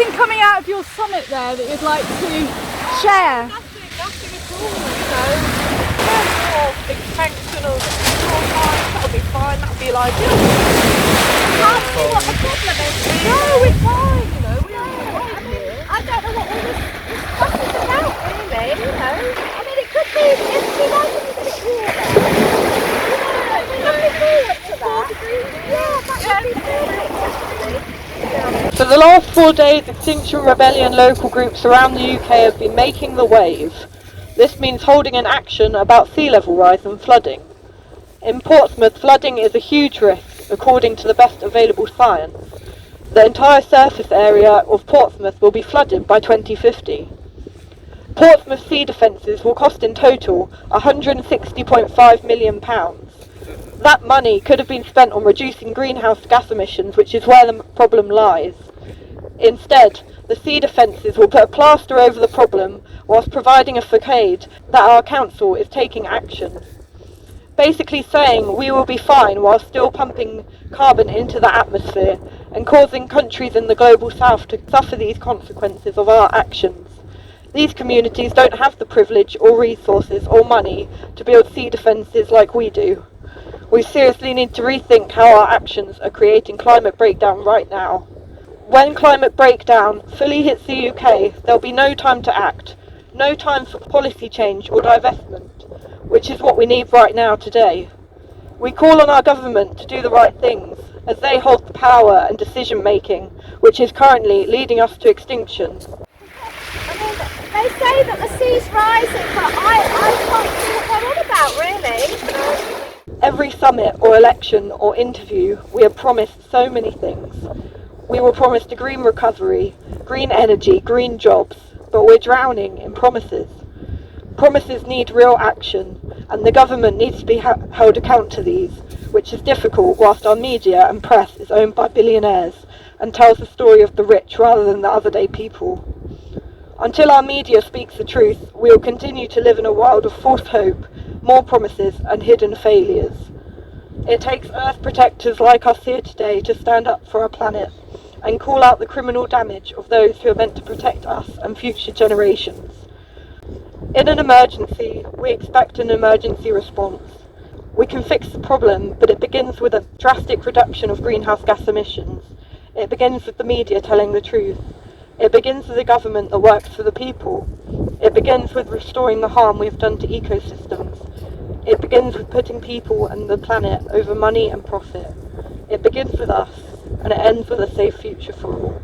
anything coming out of your summit there that you'd like to share? Nothing at all, you know. More expansion of control lines, that'll be fine, that'll be ideal. Can't see what the problem is. No, we're fine, you know, we are fine here. I don't know what all this stuff is about, really, you know. I mean, it could be, if we like a bit of water. We're looking forward to that. Yeah, that would be brilliant. For the last 4 days, Extinction Rebellion local groups around the UK have been making the wave. This means holding an action about sea level rise and flooding. In Portsmouth, flooding is a huge risk, according to the best available science. The entire surface area of Portsmouth will be flooded by 2050. Portsmouth sea defences will cost in total £160.5 million. That money could have been spent on reducing greenhouse gas emissions, which is where the problem lies. Instead, the sea defences will put a plaster over the problem whilst providing a facade that our council is taking action. Basically saying we will be fine while still pumping carbon into the atmosphere and causing countries in the global south to suffer these consequences of our actions. These communities don't have the privilege or resources or money to build sea defences like we do. We seriously need to rethink how our actions are creating climate breakdown right now. When climate breakdown fully hits the UK, there'll be no time to act, no time for policy change or divestment, which is what we need right now today. We call on our government to do the right things, as they hold the power and decision making, which is currently leading us to extinction. I mean, they say that the sea's rising, but I can't see what they're on about, really. Every summit or election or interview, we are promised so many things. We were promised a green recovery, green energy, green jobs, but we're drowning in promises. Promises need real action, and the government needs to be held account to these, which is difficult whilst our media and press is owned by billionaires and tells the story of the rich rather than the everyday people. Until our media speaks the truth, we will continue to live in a world of false hope, more promises and hidden failures. It takes Earth protectors like us here today to stand up for our planet and call out the criminal damage of those who are meant to protect us and future generations. In an emergency, we expect an emergency response. We can fix the problem, but it begins with a drastic reduction of greenhouse gas emissions. It begins with the media telling the truth. It begins with a government that works for the people. It begins with restoring the harm we have done to ecosystems. It begins with putting people and the planet over money and profit. It begins with us, and it ends with a safe future for all.